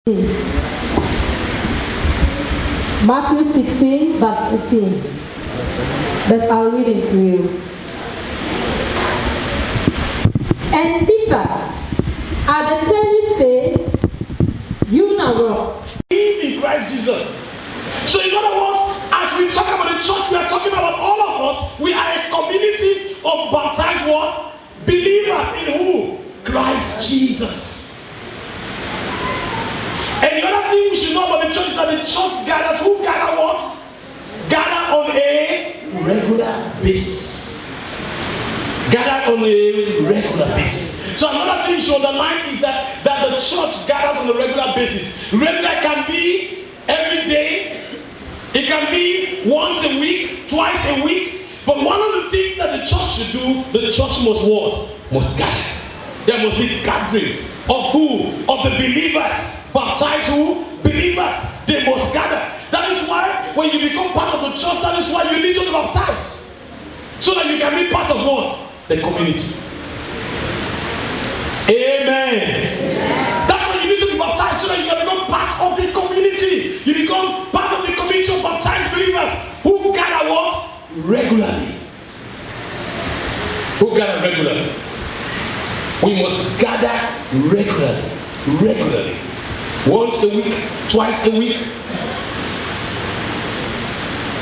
Matthew 16, verse 18. But I'll read it to you. And Peter, at the telling say, you now walk. Believe in Christ Jesus. So in other words, as we talk about the church, we are talking about all of us. We are a community of baptized what? Believers in who? Christ Jesus. And the other thing we should know about the church is that the church gathers. Who gather what? Gather on a regular basis. Gather on a regular basis. So another thing you should underline is that the church gathers on a regular basis. Regular can be every day. It can be once a week, twice a week. But one of the things that the church should do, the church must what? Must gather. There must be gathering of who? Of the believers. Baptize who? Believers. They must gather. That is why when you become part of the church, that is why you need to be baptized. So that you can be part of what? The community. Amen. That's why you need to be baptized so that you can become part of the community. You become part of the community of baptized believers who gather what? Regularly. Who gather regularly. We must gather regularly. Regularly. Once a week, twice a week,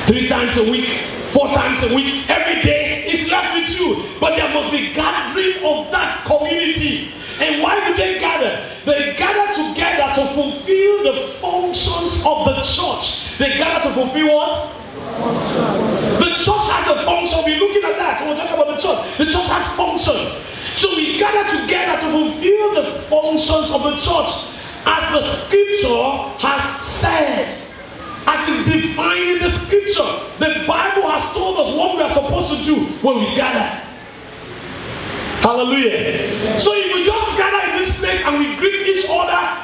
3 times a week, 4 times a week, every day is left with you. But there must be gathering of that community. And why do they gather? They gather together to fulfill the functions of the church. They gather to fulfill what? The church has a function. We're looking at that when we're talking about the church. The church has functions. So we gather together to fulfill the functions of the church as the scripture has said. As is defined in the scripture. The Bible has told us what we are supposed to do when we gather. Hallelujah. So if we just gather in this place and we greet each other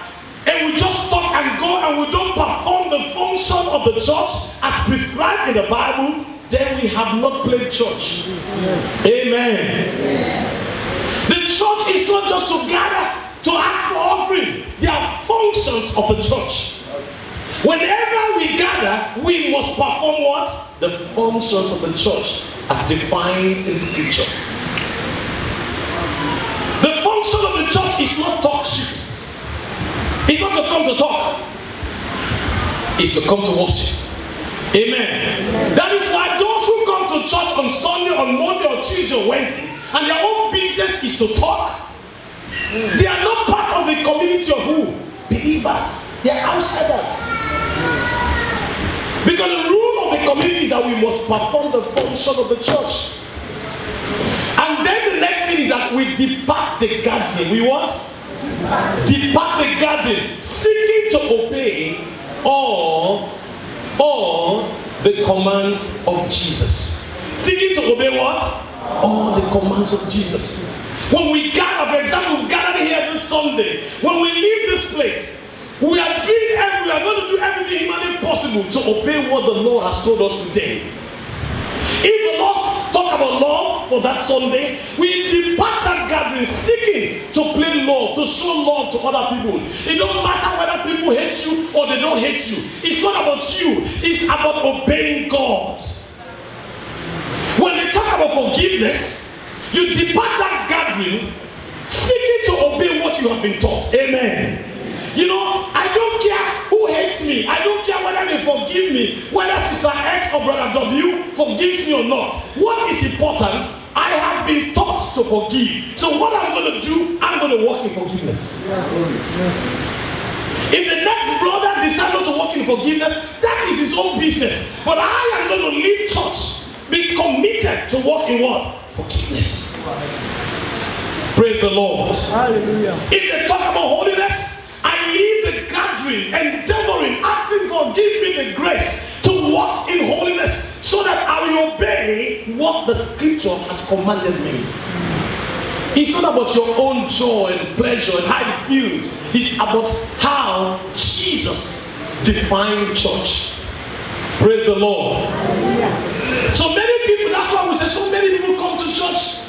and we just talk and go and we don't perform the function of the church as prescribed in the Bible, then we have not played church. Amen. The church is not just to gather to ask for offering. There are functions of the church. Whenever we gather, we must perform what? The functions of the church as defined in scripture. The function of the church is not talk shit. It's not to come to talk. It's to come to worship. Amen. That is why those who come to church on Sunday, on Monday, or Tuesday, or Wednesday, and their own business is to talk, they are not part of the community of who? Believers. They are outsiders. Because the rule of the community is that we must perform the function of the church. And then the next thing is that we depart the gathering. We what? Depart the gathering, seeking to obey all the commands of Jesus. Seeking to obey what? All the commands of Jesus. When we gather, for example, we gathered here this Sunday. When we leave this place, we are going to do everything humanly possible to obey what the Lord has told us today. If the Lord talk about love for that Sunday, we depart that gathering seeking to play love, to show love to other people. It don't matter whether people hate you or they don't hate you. It's not about you. It's about obeying God. When they talk about forgiveness, you depart that gathering seeking to obey what you have been taught. Amen. You know, I don't care who hates me. I don't care whether they forgive me, whether Sister X or Brother W forgives me or not. What is important? I have been taught to forgive. So what I'm going to do, I'm going to walk in forgiveness. If the next brother decides not to walk in forgiveness, that is his own business. But I am going to leave church, be committed to walk in what? Forgiveness. Praise the Lord. Hallelujah. If they talk about holiness, I leave the gathering, endeavoring, asking God, give me the grace to walk in holiness so that I will obey what the scripture has commanded me. It's not about your own joy and pleasure and how it feels. It's about how Jesus defined church. Praise the Lord. So many people, that's why we say so many people come to church.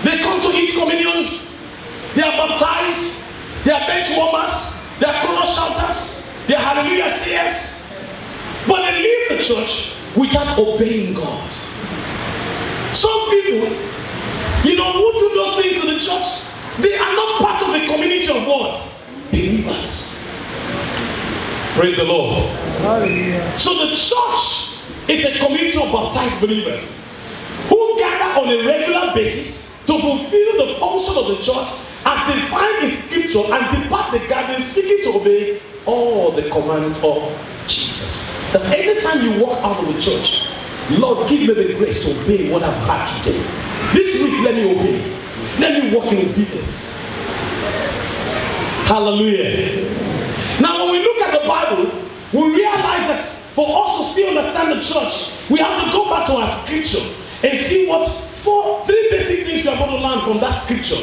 They come to eat communion. They are baptized. They are bench warmers. they are chorus shouters, they are hallelujah sayers, but they leave the church without obeying God. Some people, who do those things in the church, they are not part of the community of what? Believers. Praise the Lord. Hallelujah. So the church is a community of baptized believers who gather on a regular basis to fulfill the function of the church as defined in scripture and depart the gathering seeking to obey all the commands of Jesus. That anytime you walk out of the church, Lord, give me the grace to obey what I've had today. This week, let me obey. Let me walk in obedience. Hallelujah. Now, when we look at the Bible, we realize that for us to still understand the church, we have to go back to our scripture and see what three basic things we are going to learn from that scripture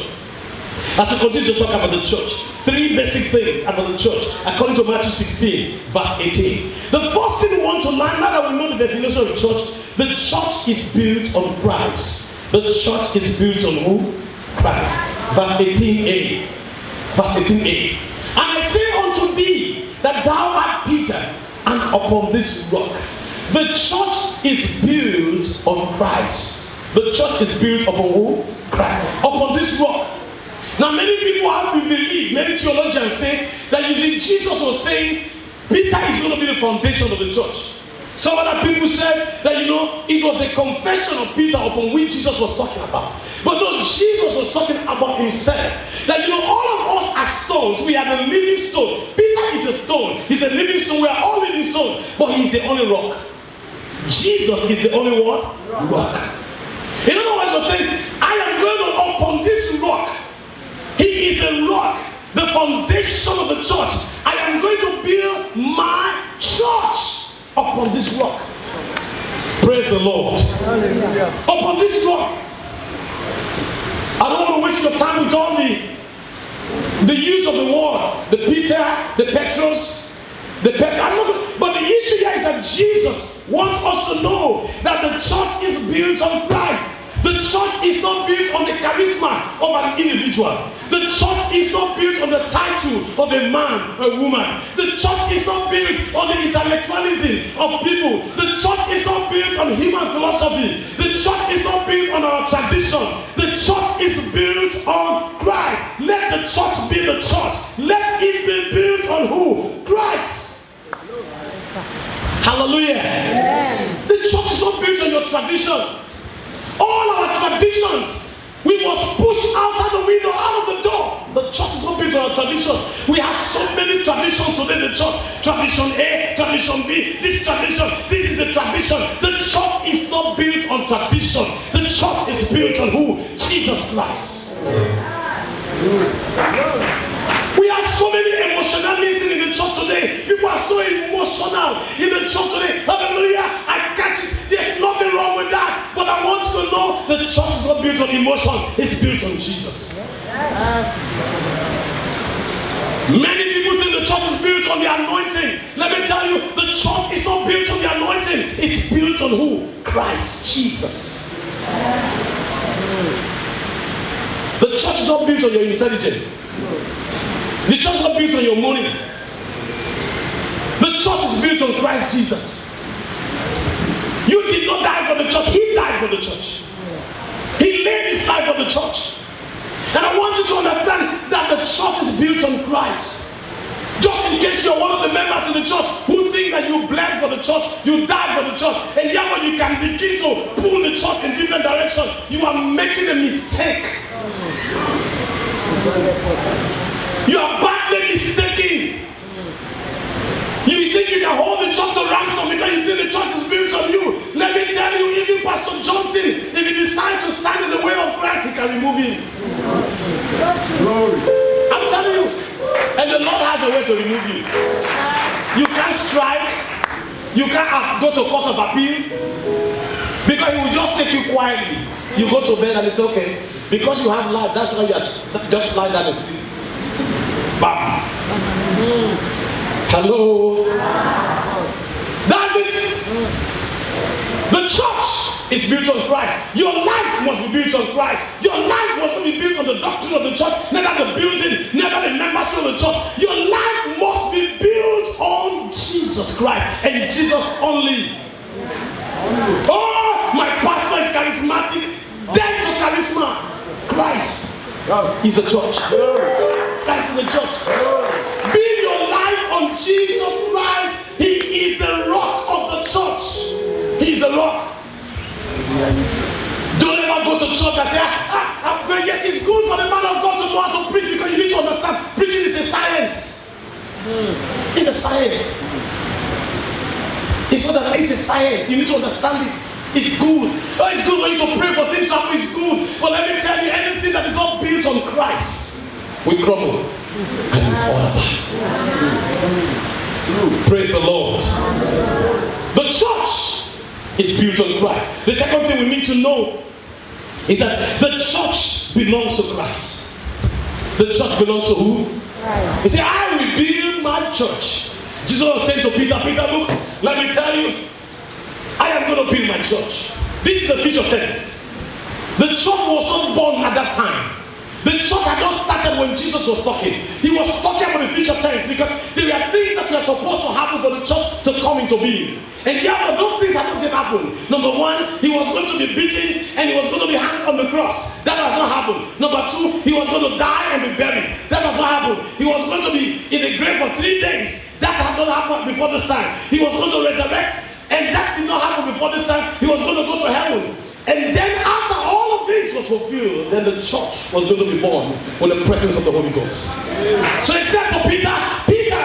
as we continue to talk about the church. Three basic things about the church according to Matthew 16 verse 18. The first thing we want to learn, now that we know the definition of the church is built on Christ. The church is built on who? Christ. Verse 18a. Verse 18a. And I say unto thee that thou art Peter, and upon this rock. The church is built on Christ. The church is built upon who? Christ. Upon this rock. Now many people have to believe, many theologians say that you see Jesus was saying Peter is going to be the foundation of the church. Some other people said that it was a confession of Peter upon which Jesus was talking about. But no, Jesus was talking about himself. That all of us are stones, we are the living stone. Peter is a stone, he's a living stone, we are all living stones, but he's the only rock. Jesus is the only what? Rock. In other words, we're saying, I am going to upon this rock. He is a rock, the foundation of the church. I am going to build my church upon this rock. Praise the Lord. Hallelujah. Upon this rock. I don't want to waste your time with all the use of the word, the Peter, the Petrus, the Petra. But the issue here is that Jesus wants us to know that the church is built on Christ. The church is not built on the charisma of an individual. The church is not built on the title of a man, a woman. The church is not built on the intellectualism of people. The church is not built on human philosophy. The church is not built on our tradition. The church is built on Christ. Let the church be the church. Let it be built on who? Christ. Hallelujah. Amen. The church is not built on your tradition. All our traditions, we must push outside the window, out of the door. The church is not built on our tradition. We have so many traditions today in the church. Tradition A, tradition B, this tradition, this is a tradition. The church is not built on tradition. The church is built on who? Jesus Christ. We have so many emotionalism in the church today. People are so emotional in the church today. Hallelujah. I catch it. There's nothing wrong with that. But I want you to know the church is not built on emotion. It's built on Jesus. Many people think the church is built on the anointing. Let me tell you, the church is not built on the anointing. It's built on who? Christ Jesus. The church is not built on your intelligence. The church is not built on your money. The church is built on Christ Jesus. You did not die for the church. He died for the church. He laid his life for the church. And I want you to understand that the church is built on Christ. Just in case you're one of the members in the church who think that you bled for the church, you died for the church, and therefore you can begin to pull the church in different directions, you are making a mistake. You are badly mistaken. You think you can hold the church to ransom because you think the church is built on you. Let me tell you, even Pastor Johnson, if he decides to stand in the way of Christ, he can remove him. Glory. I'm telling you. And the Lord has a way to remove you. You can't strike. You can't go to court of appeal. Because he will just take you quietly. You go to bed and it's okay. Because you have life, that's why you are just lie down and sleep. Bam. Hello. That's it. The church is built on Christ. Your life must be built on Christ. Your life must not be built on the doctrine of the church, neither the building, neither the membership of the church. Your life be built on Jesus Christ and Jesus only. Oh, my pastor is charismatic. Dead to charisma. Christ is the church. Christ is the church. Build your life on Jesus Christ. He is the rock of the church. He is the rock. Don't ever go to church and say, I'm praying. It's good for the man of God to know how to preach, because you need to understand preaching is a science. It's a science. It's not that it's a science. You need to understand it. It's good. Oh, it's good for you to pray for things to happen. It's good. But let me tell you, anything that is not built on Christ will crumble and will fall apart. Praise the Lord. The church is built on Christ. The second thing we need to know is that the church belongs to Christ. The church belongs to who? He said, I will build my church. Jesus was saying to Peter, Peter, look, let me tell you, I am going to build my church. This is the future tense. The church was not born at that time. The church had not started when Jesus was talking. He was talking about the future tense, because there were things that were supposed to happen for the church to come into being. And therefore, those things had not yet happened. Number one, he was going to be beaten and he was going to be hanged on the cross. That has not happened. Number two, he was going to die and be buried. That has not happened. He was going to be in the grave for 3 days. That had not happened before this time. He was going to resurrect, and that did not happen before this time. He was going to go to heaven. And then after all of this was fulfilled, then the church was going to be born with the presence of the Holy Ghost. So he said to Peter, Peter,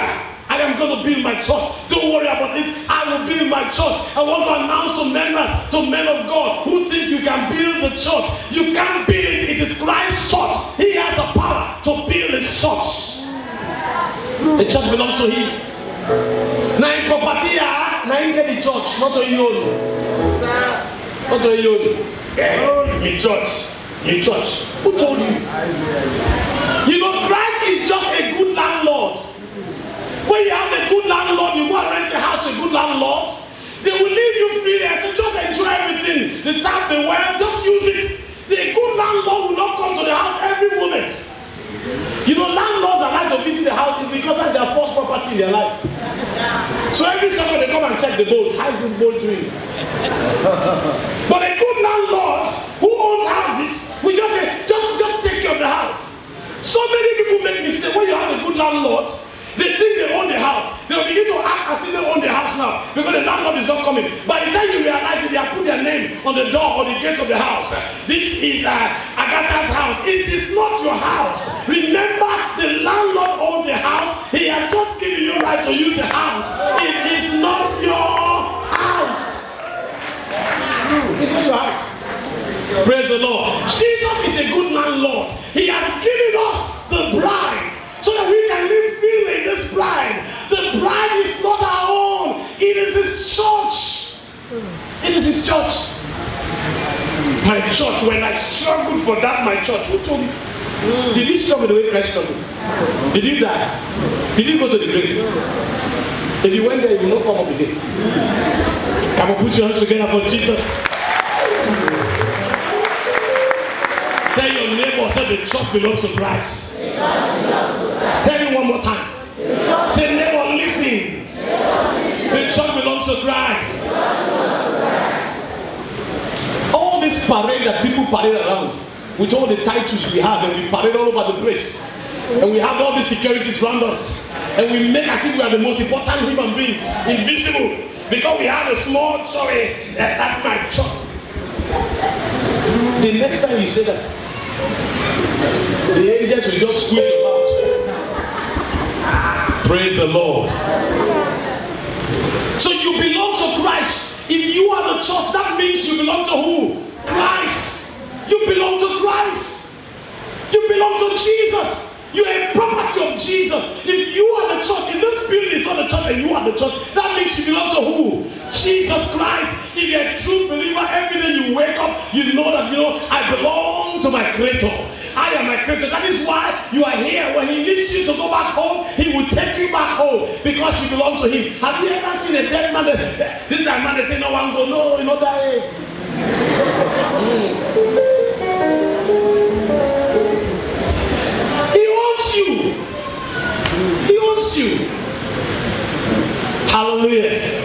I am going to build my church. Don't worry about it. I will build my church. I want to announce to men of God who think you can build the church. You can't build it. It is Christ's church. He has the power to build his church. The church belongs to him. Now in property, now you get the church, not to you. Not to you. Me church. Who told you? You know, Christ is just a good landlord. When you have a good landlord, you go and rent a house to a good landlord, they will leave you freely and say, just enjoy everything. The tap, the well, just use it. The good landlord will not come to the house every moment. You know, landlords that like to visit the house is because that's their first property in their life. So every summer they come and check the boat. How is this boat doing? But a good landlord who owns houses will just say, just take care of the house. So many people make mistakes. When you have a good landlord, they think they own the house. They will begin to act as if they own the house now, because the landlord is not coming. By the time you realize it, they have put their name on the door or the gate of the house. This is Agatha's house. It is not your house. Remember, the landlord owns the house. He has just given you right to use the house. It is not your house. It's not your house. Praise the Lord. Jesus is a good landlord. He has given us the bride, so that we can live freely in this bride. The bride is not our own. It is his church. It is his church. My church, when I struggled for that, my church, who told me? Did you struggle the way Christ struggled? Did you die? Did you go to the grave? If you went there, you will not come up again. Come on, put your hands together for Jesus. Tell your neighbor, say the church belongs to Christ. Tell him one more time. Say, neighbor, listen. The church belongs to Christ. All this parade that people parade around, with all the titles we have, and we parade all over the place, and we have all the securities around us, and we make as if we are the most important human beings, invisible, because we have a small church. That's my church. The next time you say that, the angels will just squeeze your mouth. Praise the Lord. So you belong to Christ. If you are the church, that means you belong to who? Christ. You belong to Christ. You belong to Jesus. You are a property of Jesus. If you are the church, if this building is not the church and you are the church, that means you belong to who? Jesus Christ. If you're a true believer, every day you wake up, you know that, I belong to my Creator. I am my Creator. That is why you are here. When He needs you to go back home, He will take you back home, because you belong to Him. Have you ever seen a dead man? This dead man, they say, no one go, no, that is. He owns you. Hallelujah.